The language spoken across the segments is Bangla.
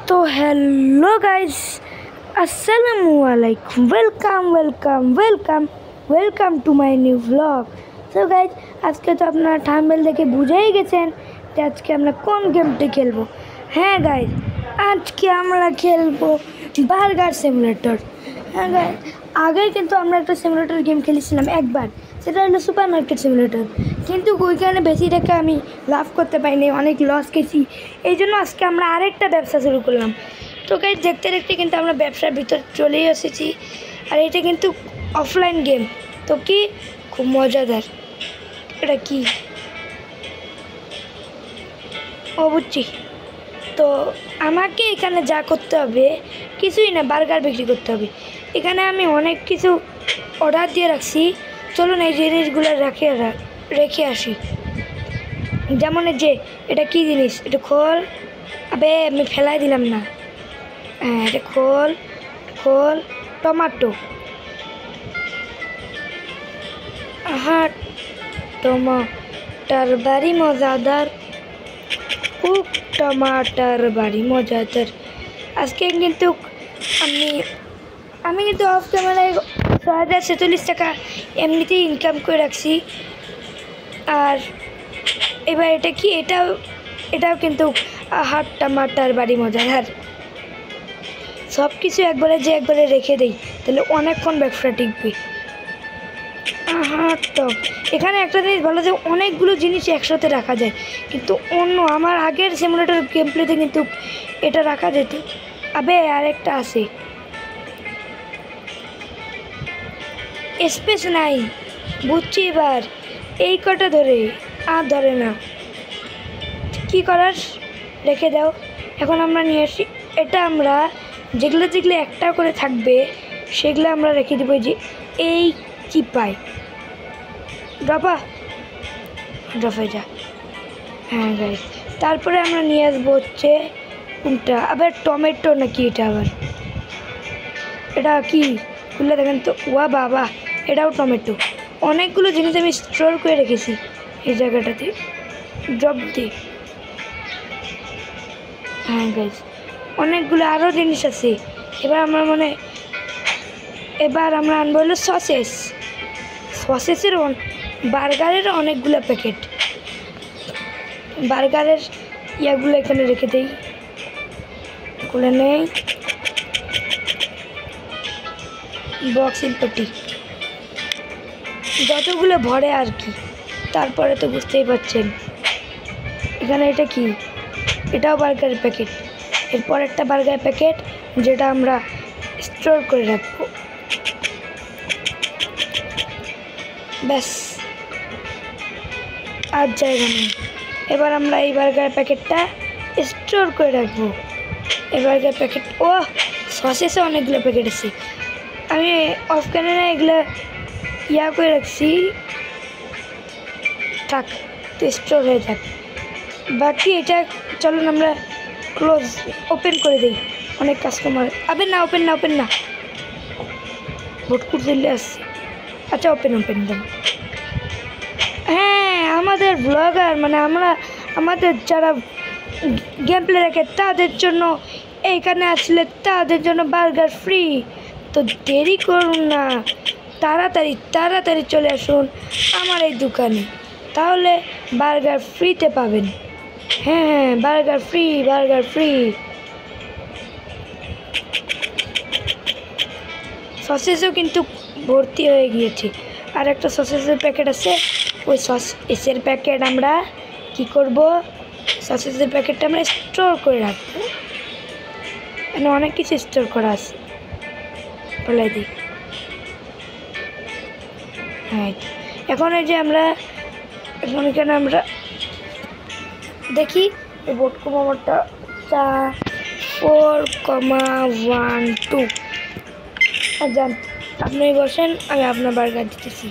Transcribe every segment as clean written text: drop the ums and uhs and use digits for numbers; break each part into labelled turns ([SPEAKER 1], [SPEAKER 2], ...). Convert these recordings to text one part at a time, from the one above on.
[SPEAKER 1] तो हेलो गाइस, अस्सलामु अलैकुम, welcome to my new vlog. So guys, আজকে তো আপনারা থাম্বনেল দেখে বুঝেই গেছেন যে আজকে আমরা কোন গেমটি খেলবো। হ্যাঁ গাইস, আজকে আমরা খেলবো বার্গার সিমুলেটর। হ্যাঁ গাইস, আগে কিন্তু আমরা একটা সিমুলেটর গেম খেলেছিলাম একবার, সেটা হলো সুপার মার্কেট সিমুলেটর। কিন্তু ওইখানে বেশি টাকা আমি লাভ করতে পারিনি, অনেক লস খেয়েছি। এই জন্য আজকে আমরা আরেকটা ব্যবসা শুরু করলাম। তো গাইস, দেখতে দেখতে কিন্তু আমরা ব্যবসার ভিতর চলেই এসেছি। আর এটা কিন্তু অফলাইন গেম, তো কি খুব মজাদার। এটা কি বুঝছি। তো আমাকে এখানে যা করতে হবে কিছুই না, বার্গার বিক্রি করতে হবে। এখানে আমি অনেক কিছু অর্ডার দিয়ে রাখছি, চলুন এই জিনিসগুলো রেখে আসি। যেমন যে এটা কি জিনিস, এটা খোল। আবে আমি ফেলাই দিলাম না। হ্যাঁ, এটা খোল। টমেটো। হ্যাঁ, टमाटर बड़ी मज़ेदार, खूब टमाटर बड़ी मज़ेदार। আজকে কিন্তু আমি কিন্তু অফ ক্যামেরায় ৬০৪৬ টাকা এমনিতেই ইনকাম করে রাখছি। আর এবার এটা কি, এটাও কিন্তু হাট টমাটার বাড়ি মজাদার। সব কিছু একবারে রেখে দেই, তাহলে অনেকক্ষণ ব্যবসা টিকবে। তো এখানে একটা জিনিস ভালো যে অনেকগুলো জিনিস একসাথে রাখা যায়, কিন্তু অন্য আমার আগের সিমুলেটর গেম প্লেতে কিন্তু এটা রাখা যেত। আবে আরেকটা আছে, স্পেস নাই, বুঝছি। এবার এই কটা ধরে না, কি করার রেখে দাও। এখন আমরা নিয়ে আসি এটা, আমরা যেগুলো একটা করে থাকবে সেগুলো আমরা রেখে দেবো। যে এই চিপায় ড্রপ হয়ে যা। হ্যাঁ গাইস, তারপরে আমরা নিয়ে আসবো হচ্ছে কোনটা, আবার টমেটো নাকি এটা, আবার এটা কি খুলে দেখেন তো। ওয়া বাবা, এটাও টমেটো। অনেকগুলো জিনিস আমি স্টোর করে রেখেছি এই জায়গাটাতে, ড্রপ দিয়ে। হ্যাঁ গাইস, অনেকগুলো আরও জিনিস আছে। এবার আমরা আনবো হলো সসেসের বার্গারের অনেকগুলো প্যাকেট। বার্গারের ইয়াগুলো এখানে রেখে দেই, খুলে নেই বক্সিং পেটি, যতগুলো ভরে আর কি। তারপরে তো বুঝতেই পারছেন এখানে এটা কি, এটাও বার্গারের প্যাকেট। এরপর একটা বার্গার প্যাকেট যেটা আমরা স্টোর করে রাখবো। ব্যাস, আর জায়গা নেই। এবার আমরা এই বার্গার প্যাকেটটা স্টোর করে রাখবো। এই বার্গার প্যাকেট, ও সসেসে অনেকগুলো প্যাকেট আছে। আমি অফ ক্যামেরা এগুলো করে রাখছি, থাক, তো স্টোর হয়ে থাক। বাকি এটা চলুন আমরা ওপেন করে দিই, অনেক কাস্টমার। আবে না, ওপেন না, ভোটকুট দিলে আসছে। আচ্ছা, ওপেন দেন। হ্যাঁ, আমাদের ব্লগার আমাদের যারা গেম প্লে রাখে তাদের জন্য এইখানে আসলে তাদের জন্য বার্গার ফ্রি। তো দেরি করুন না, তাড়াতাড়ি চলে আসুন আমার এই দোকানে, তাহলে বার্গার ফ্রিতে পাবেন। হ্যাঁ, বার্গার ফ্রি। সসেসও কিন্তু ভর্তি হয়ে গিয়েছে। আর একটা সসেসের প্যাকেট আছে, ওই সসেসের প্যাকেট আমরা কি করব, সসেসের প্যাকেটটা আমরা স্টোর করে রাখবো। এখানে অনেক কিছু স্টোর করা আছে, বলাই দিই। হ্যাঁ, এখন এই যে এখানে আমরা দেখি এই বোর্ড মোটরটা 4,12। আর জান, আপনি বসেন, আমি আপনার বার্গার দিতেছি।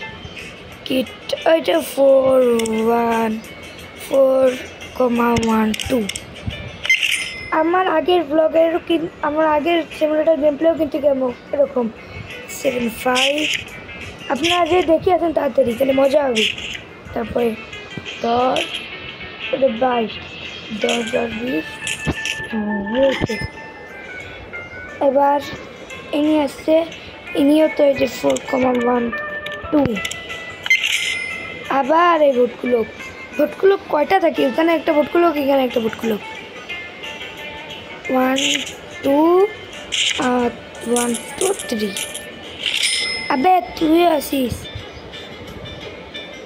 [SPEAKER 1] কিট ওইটা 4,12। আমার আগের ব্লগেরও আমার আগের সিমুলেটর গেম প্লেও কিন্তু কেমন এরকম 7,5। আপনারা যে দেখে আছেন তাড়াতাড়ি, তাহলে মজা হবে। তারপরে 10, 22, 10, 20 হয়েছে। এবার ইনি আসছে, ইনিও তো এই যে 4,12। আবার এই ভোটগুলো কয়টা থাকে? এখানে একটা ভোটগুলো, এখানে একটা ভোটগুলো। 1 2 1 2 3। আবে তুই আসিস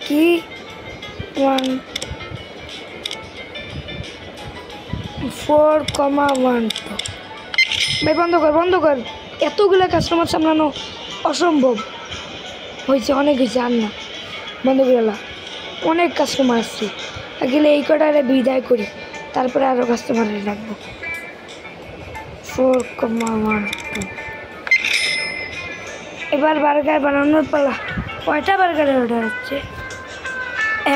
[SPEAKER 1] কি? 1 4,12। ভাই বন্ধ কর, এতগুলো কাস্টমার সামলানো অসম্ভব হয়েছে, অনেক হয়েছে, আর না, বন্ধ করে লা। অনেক কাস্টমার আসছে, গেলে এই কটারে বিদায় করি, তারপরে আরও কাস্টমারে রাখবো। 4,12। এবার বার্গার বানানোর পালা। কয়টা বার্গারের অর্ডার হচ্ছে?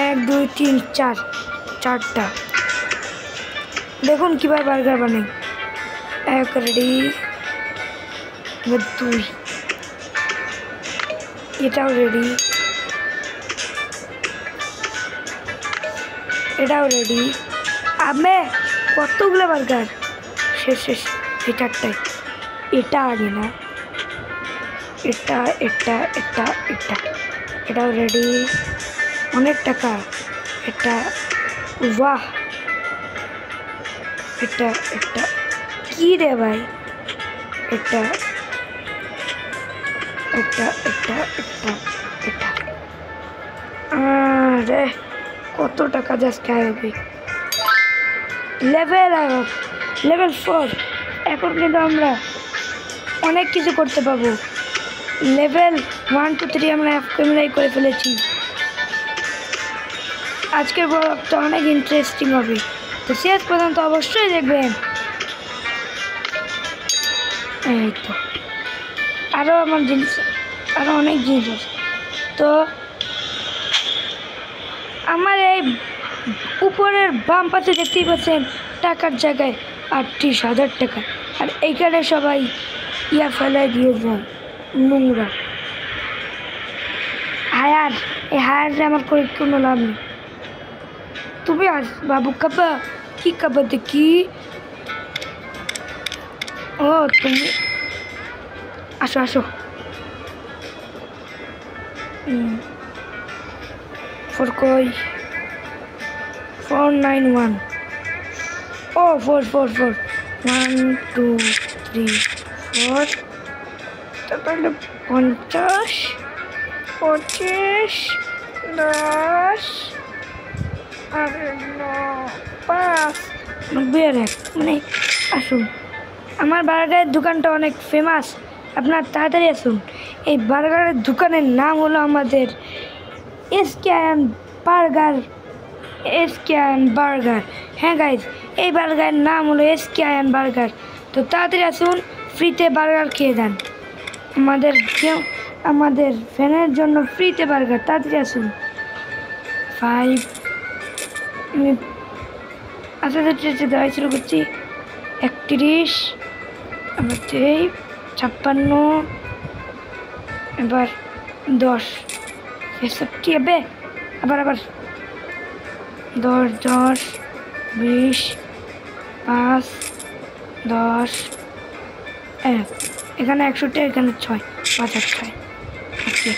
[SPEAKER 1] 1 2 3 4, 4টা। দেখুন কীভাবে বার্গার বানাই। 1 রেডি, 2, এটাও রেডি, এটাও রেডি। আমি কতগুলো বার্গার? শেষ, এই 4টায়। এটা আগে না, এটা এটাও রেডি। অনেক টাকা এটা। বাহ, এটা কি রে ভাই? এটা আরে কত টাকা জাস্ট আসবে। লেভেল 4। এখন কিন্তু আমরা অনেক কিছু করতে পারবো। লেভেল 1 2 3 আমরা ক্যামেরাই করে ফেলেছি। আজকের ব্লগটা অনেক ইন্টারেস্টিং হবে, তো শেষ পর্যন্ত অবশ্যই দেখবেন। এই তো আরও আমার জিনিস, আরও অনেক জিনিস আছে। তো আমার এই উপরের বাম পাশে দেখতেই পাচ্ছেন টাকার জায়গায় 38,000 টাকা, আর এইখানে সবাই ফেলাই দিয়ে যায় নোংরা। এই হায়ারে আমার করে কোনো লাভ নেই। তুমি আস বাবু, কাবা কি কাবা দেখি। ও তুমি আসো। 491। ও 4 1 2 3 4। তারপরে 50 25 10 আর 5 90 মানে আসুন, আমার বার্গারের দোকানটা অনেক ফেমাস, আপনার তাড়াতাড়ি আসুন। এই বার্গারের দোকানের নাম হলো আমাদের SKN বার্গার। হ্যাঁ গাইজ, এই বার্গারের নাম হলো SKN বার্গার। তো তাড়াতাড়ি আসুন, ফ্রিতে বার্গার খেয়ে যান। আমাদের ফ্যানের জন্য ফ্রিতে বার্গার, তাড়াতাড়ি আসুন। 5 আস্তে দেওয়া শুরু করছি। 31 আবার 56, এবার 10। এসব কি হবে? আবার 10 10 20 5 10। এখানে 100টা, এখানে 6 5 আর 6। ওকে,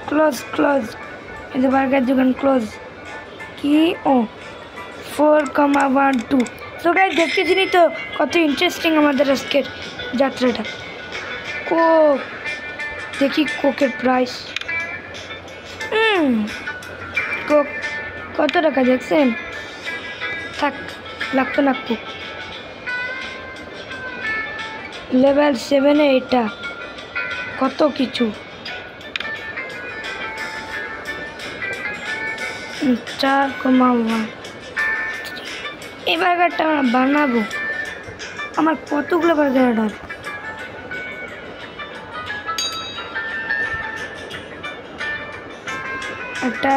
[SPEAKER 1] ক্লোজ। এই বার্গার দোকান ক্লোজ। কি? ও 4,12। তো গাইস দেখতেছিনি তো কত ইন্টারেস্টিং আমাদের আজকের যাত্রাটা। কোক দেখি, কোকের প্রাইস। কোক কত টাকা দেখছেন? থাক, লাগতো না কোক। লেভেল 7-এ এটা কত কিছু। 4,1। এই বার্গারটা আমরা বানাবো। আমার কতগুলো বার্গার অর্ডার? এটা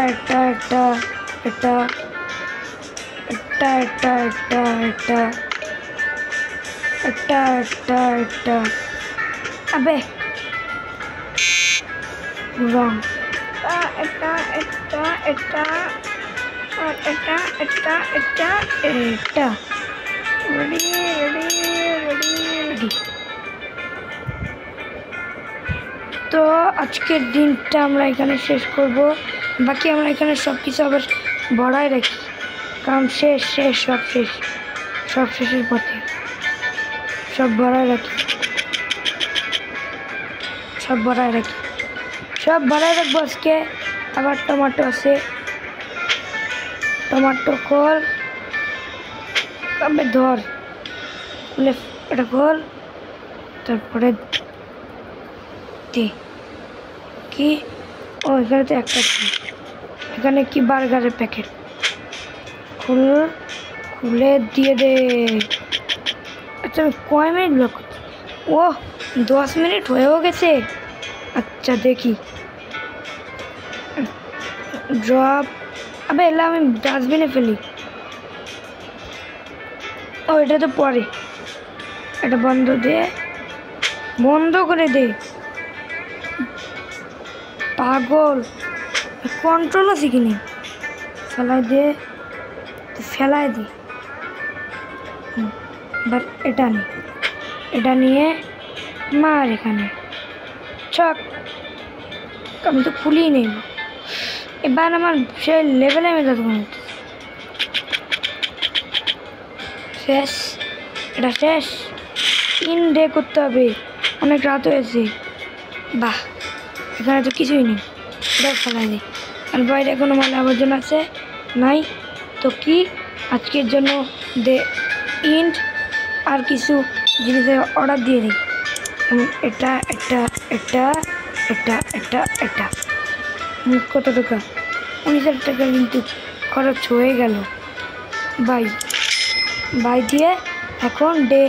[SPEAKER 1] আবে রং। এটা রেডি। রেডি। তো আজকের দিনটা আমরা এখানে শেষ করব, বাকি আমরা এখানে সব কিছু আবার ভরাই রাখি, কারণ শেষ সব শেষের পথে সব ভরাই রাখি, সব ভরাই রাখবো আজকে। আবার টমেটো আছে, টমেটো খোল, ধর এটা খোল, তারপরে কি ও এখানে তো একটা ছিল, এখানে কি বার্গারের প্যাকেট, খুলে দিয়ে দে। আচ্ছা আমি কয় মিনিট ব্লক করছি? ও 10 মিনিট হয়েও গেছে। আচ্ছা দেখি, ড্রপ, আবে এলা আমি ডাস্টবিনে ফেলি। ও এটা তো পরে, এটা বন্ধ করে দে। পাগল, কন্ট্রোলও শিখিনি। ফেলাই দে এবার এটা নিয়ে মার এখানে ছক। আমি তো খুলিয়ে নেব এবার, আমার সেই লেভেলে আমি যাবো। শেষ, এটা শেষ। ইন ডে করতে হবে, অনেক রাত হয়েছে। বাহ, এখানে তো কিছুই নেই, এটা ফেলাই দিই। আর বাইরে কোনো ময়লা আবর্জনা আছে নাই তো কি, আজকের জন্য দে ইন্ড আর কিছু জিনিসের অর্ডার দিয়ে দিই। এটা কত টাকা? 19,000 টাকা কিন্তু খরচ হয়ে গেল। বাই দিয়ে এখন ডে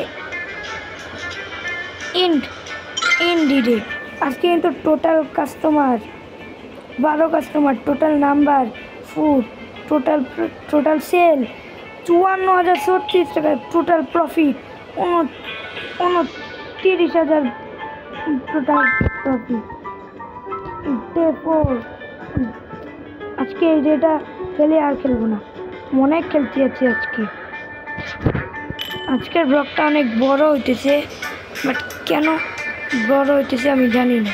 [SPEAKER 1] ইন্ডিডে আজকে কিন্তু total customer 12 customer, total number food, total sell 54,036 টাকা, টোটাল প্রফিট 29,000 টোটাল প্রফিট। আজকে এই ডেটা খেলে আর খেলবো না, অনেক খেলতে যাচ্ছি আজকের ব্লগটা অনেক বড় হইতেছে, বাট কেন বড় হইতেছে আমি জানি না।